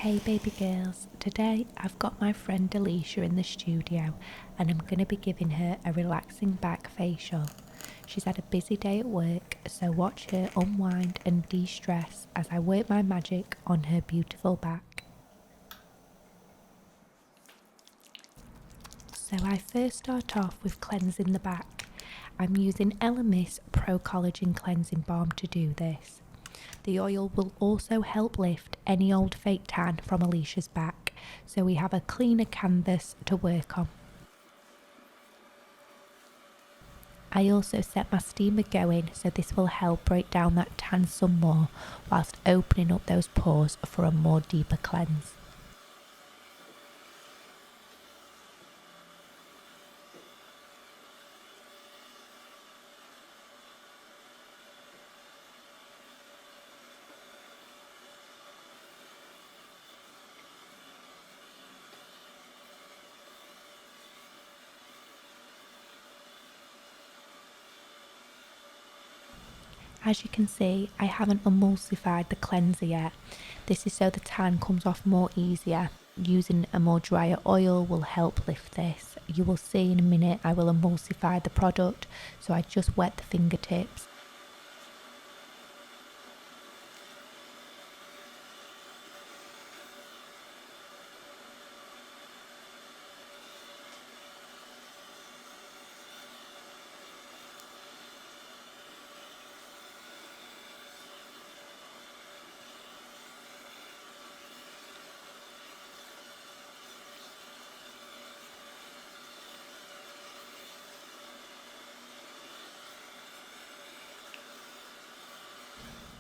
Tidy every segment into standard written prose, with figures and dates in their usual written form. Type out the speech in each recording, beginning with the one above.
Hey baby girls, today I've got my friend Alicia in the studio and I'm going to be giving her a relaxing back facial. She's had a busy day at work, so watch her unwind and de-stress as I work my magic on her beautiful back. So I first start off with cleansing the back. I'm using Elemis Pro Collagen Cleansing Balm to do this. The oil will also help lift any old fake tan from Alicia's back, so we have a cleaner canvas to work on. I also set my steamer going, so this will help break down that tan some more whilst opening up those pores for a more deeper cleanse. As you can see, I haven't emulsified the cleanser yet. This is so the tan comes off more easier. Using a more drier oil will help lift this. You will see in a minute I will emulsify the product, so I just wet the fingertips.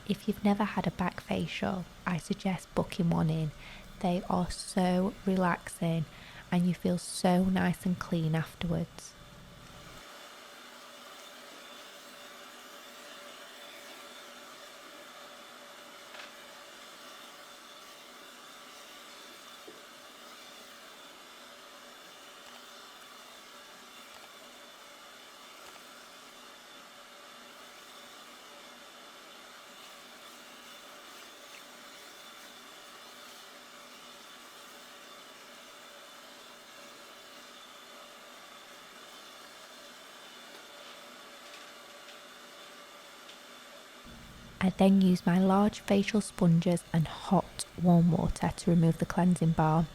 If you've never had a back facial, I suggest booking one in. They are so relaxing and you feel so nice and clean afterwards. I then use my large facial sponges and hot warm water to remove the cleansing balm.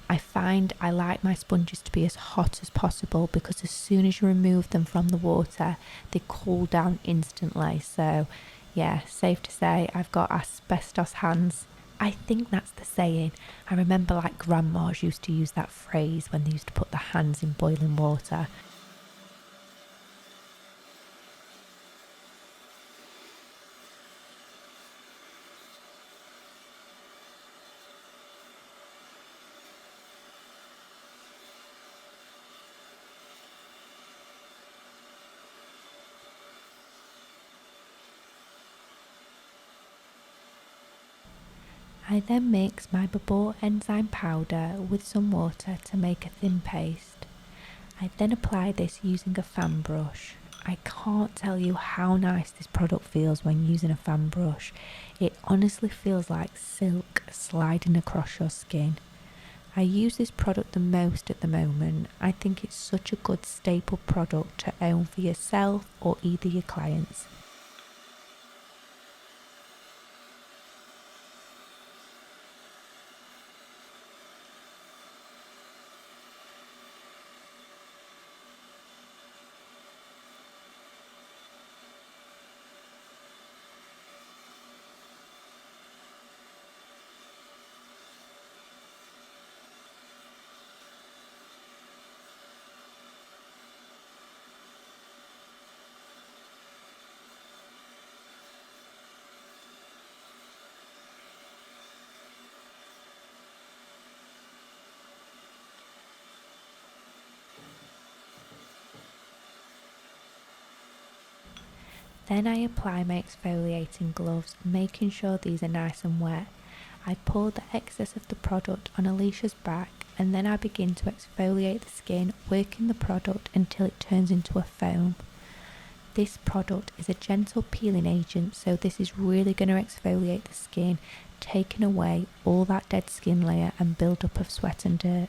I find I like my sponges to be as hot as possible because as soon as you remove them from the water, they cool down instantly. So yeah, safe to say I've got asbestos hands. I think that's the saying. I remember like grandmas used to use that phrase when they used to put their hands in boiling water. I then mix my Babor enzyme powder with some water to make a thin paste. I then apply this using a fan brush. I can't tell you how nice this product feels when using a fan brush. It honestly feels like silk sliding across your skin. I use this product the most at the moment. I think it's such a good staple product to own for yourself or either your clients. Then I apply my exfoliating gloves, making sure these are nice and wet. I pour the excess of the product on Alicia's back and then I begin to exfoliate the skin, working the product until it turns into a foam. This product is a gentle peeling agent, so this is really going to exfoliate the skin, taking away all that dead skin layer and build up of sweat and dirt.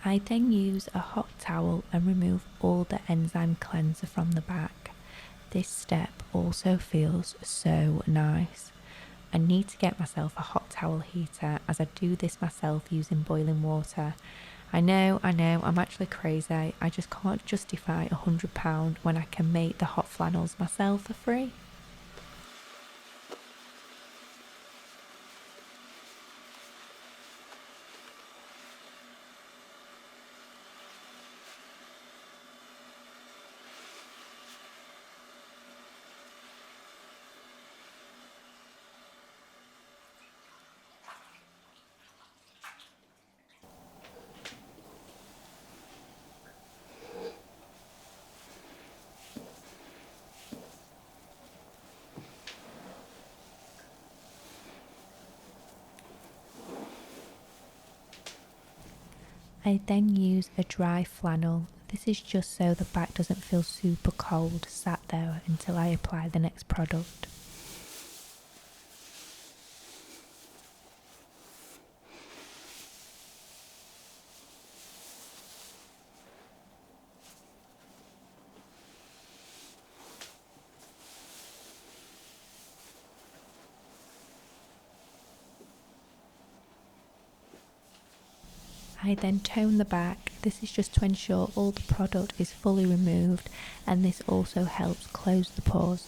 I then use a hot towel and remove all the enzyme cleanser from the back. This step also feels so nice. I need to get myself a hot towel heater as I do this myself using boiling water. I know, I'm actually crazy. I just can't justify £100 when I can make the hot flannels myself for free. I then use a dry flannel. This is just so the back doesn't feel super cold sat there until I apply the next product. I then tone the back. This is just to ensure all the product is fully removed, and this also helps close the pores.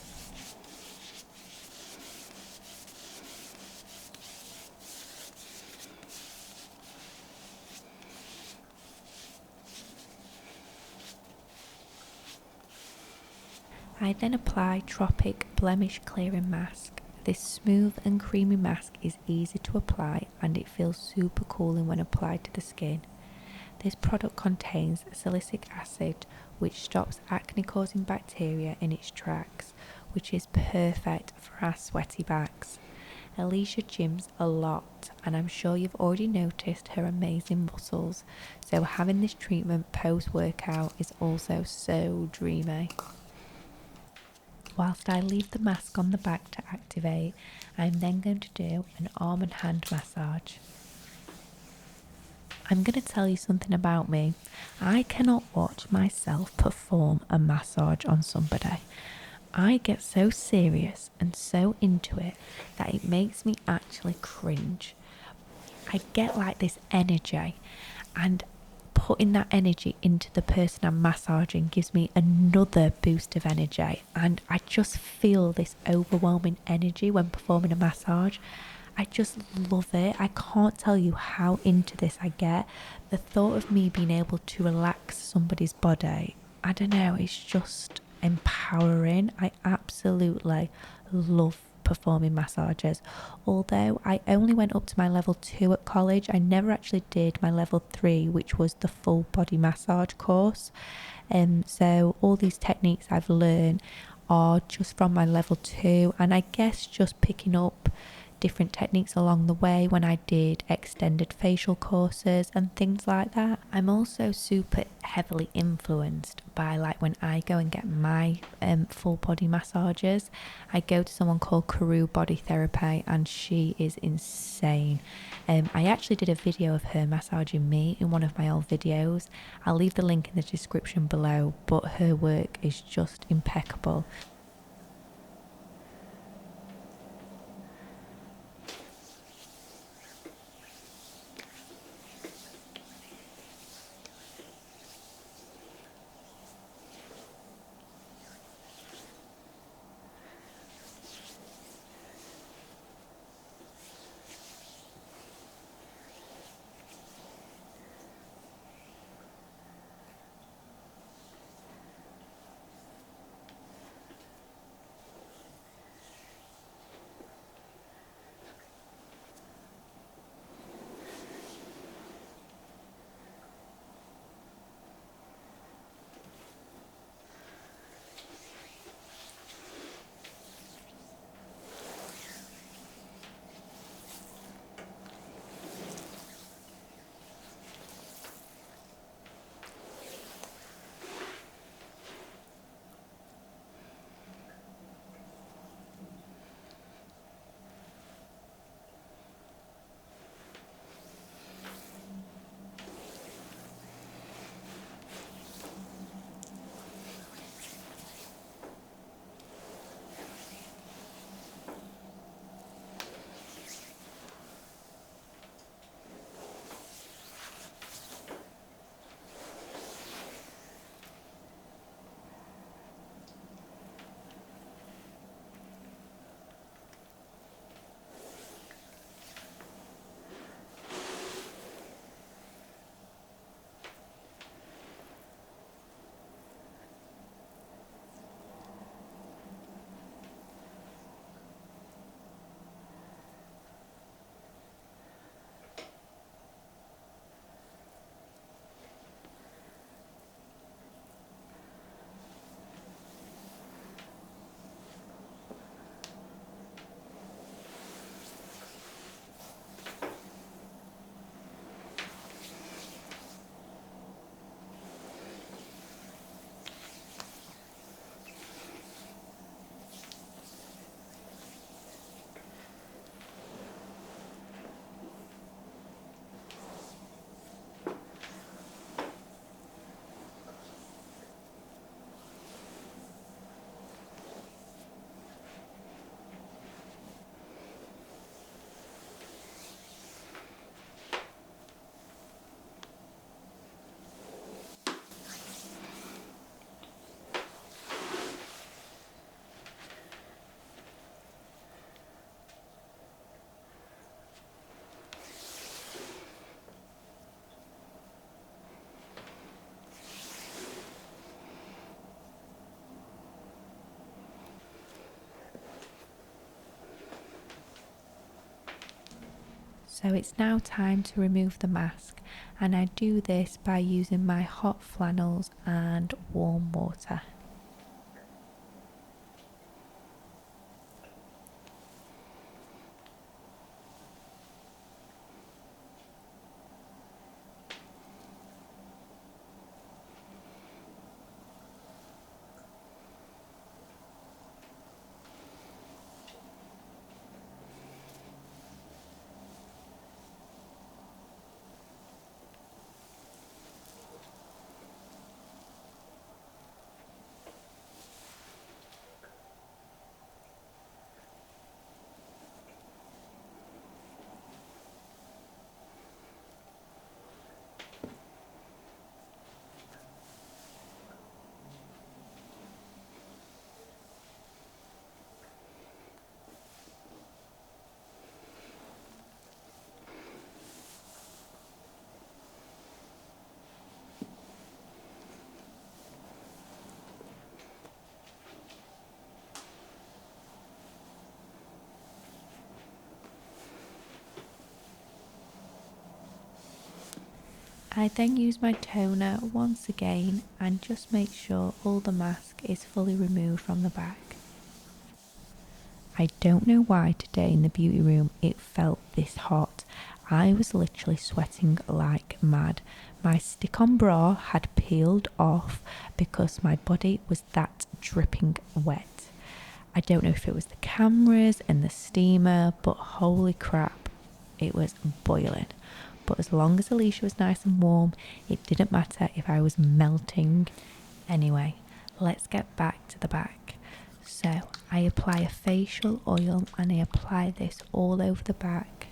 I then apply Tropic Blemish Clearing Mask. This smooth and creamy mask is easy to apply and it feels super cooling when applied to the skin. This product contains salicylic acid, which stops acne causing bacteria in its tracks, which is perfect for our sweaty backs. Alicia gyms a lot, and I'm sure you've already noticed her amazing muscles, so having this treatment post workout is also so dreamy. Whilst I leave the mask on the back to activate, I'm then going to do an arm and hand massage. I'm going to tell you something about me. I cannot watch myself perform a massage on somebody. I get so serious and so into it that it makes me actually cringe. I get like this energy, and putting that energy into the person I'm massaging gives me another boost of energy, and I just feel this overwhelming energy when performing a massage. I just love it. I can't tell you how into this I get. The thought of me being able to relax somebody's body, I don't know, it's just empowering. I absolutely love performing massages. Although I only went up to my level 2 at college, I never actually did my level 3, which was the full body massage course. So all these techniques I've learned are just from my level 2, and I guess just picking up different techniques along the way when I did extended facial courses and things like that. I'm also super heavily influenced by, like, when I go and get my full body massages, I go to someone called Karoo Body Therapy, and she is insane. I actually did a video of her massaging me in one of my old videos. I'll leave the link in the description below, but her work is just impeccable. So it's now time to remove the mask, and I do this by using my hot flannels and warm water. I then use my toner once again and just make sure all the mask is fully removed from the back. I don't know why today in the beauty room it felt this hot. I was literally sweating like mad. My stick-on bra had peeled off because my body was that dripping wet. I don't know if it was the cameras and the steamer, but holy crap, it was boiling. But as long as Alicia was nice and warm, it didn't matter if I was melting. Anyway, let's get back to the back. So I apply a facial oil and I apply this all over the back.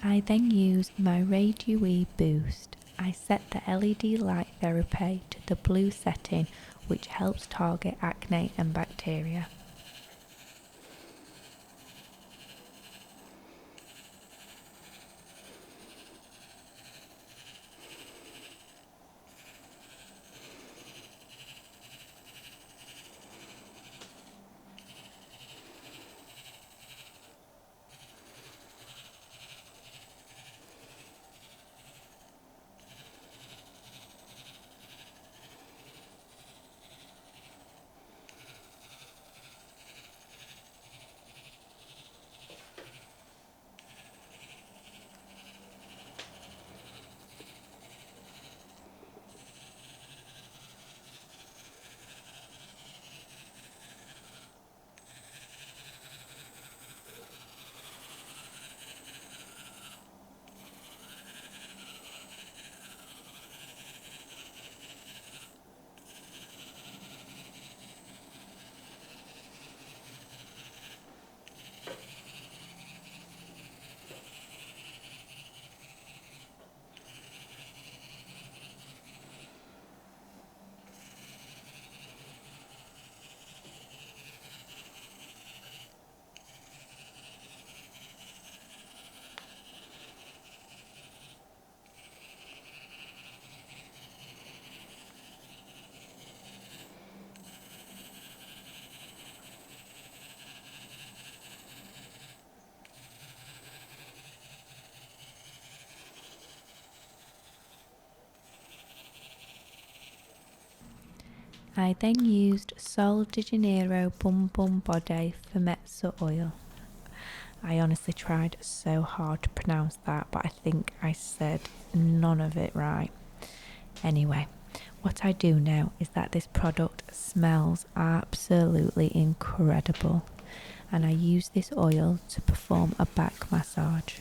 I then use my Radio E Boost. I set the LED light therapy to the blue setting, which helps target acne and bacteria. I then used Sol de Janeiro Bum Bum Body for Mezza oil. I honestly tried so hard to pronounce that, but I think I said none of it right. Anyway, what I do know is that this product smells absolutely incredible, and I use this oil to perform a back massage.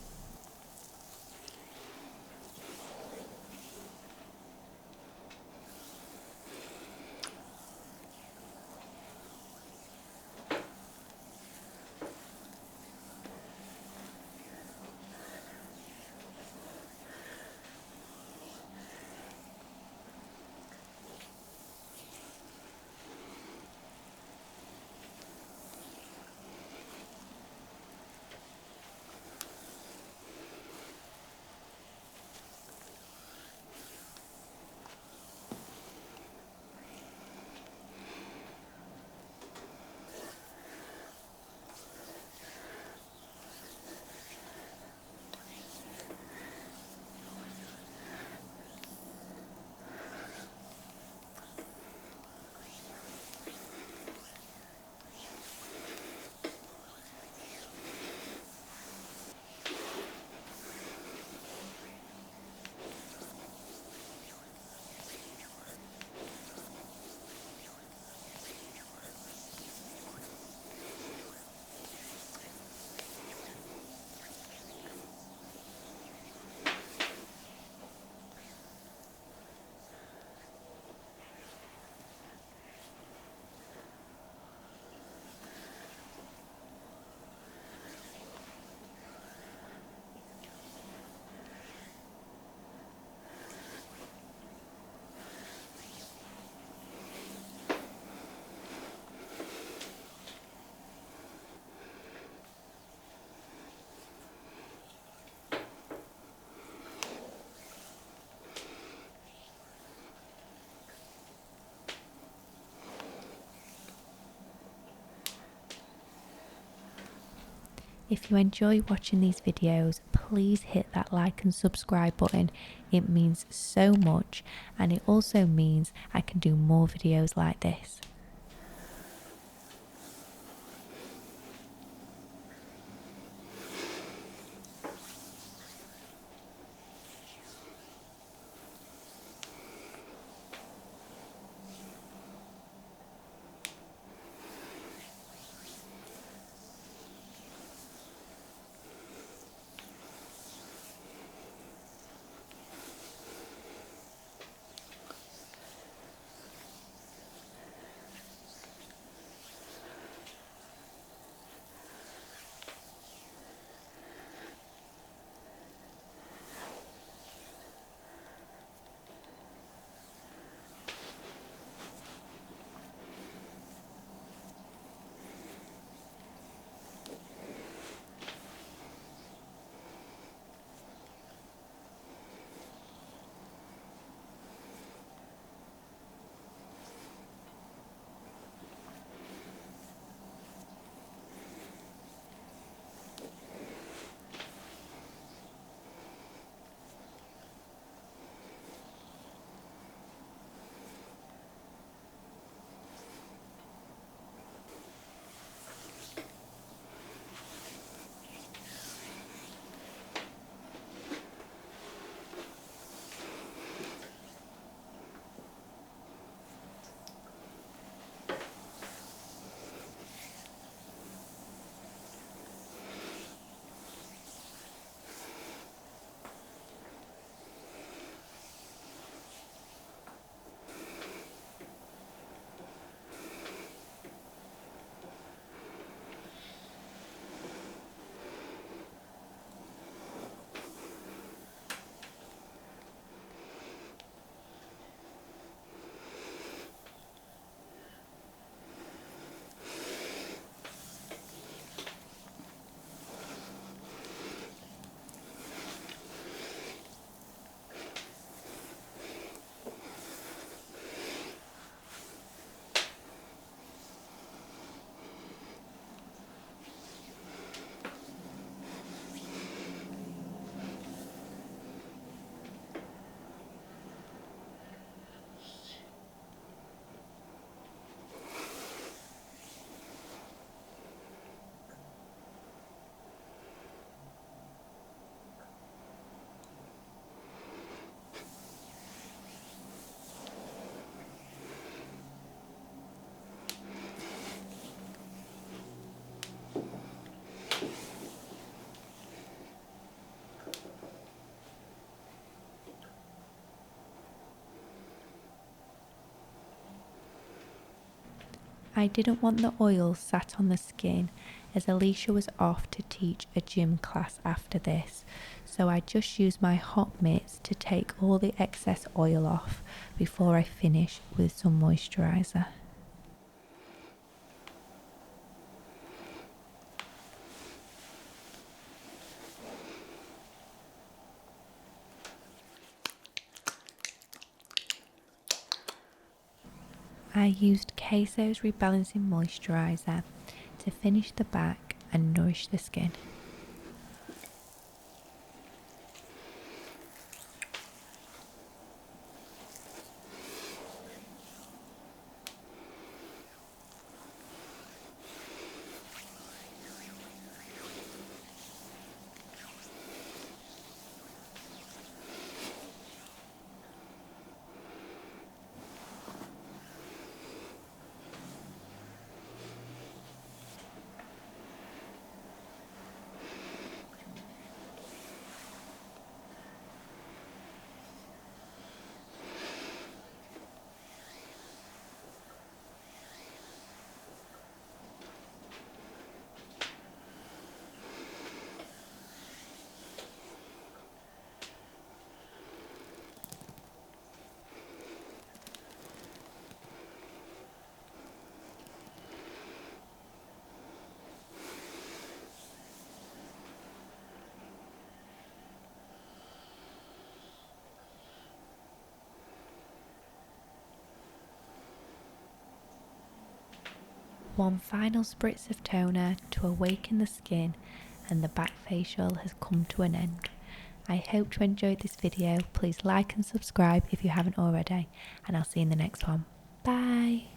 If you enjoy watching these videos, please hit that like and subscribe button. It means so much, and it also means I can do more videos like this. I didn't want the oil sat on the skin as Alicia was off to teach a gym class after this, so I just used my hot mitts to take all the excess oil off before I finish with some moisturiser. I used Queso's Rebalancing Moisturiser to finish the back and nourish the skin. One final spritz of toner to awaken the skin, and the back facial has come to an end. I hope you enjoyed this video. Please like and subscribe if you haven't already, and I'll see you in the next one. Bye!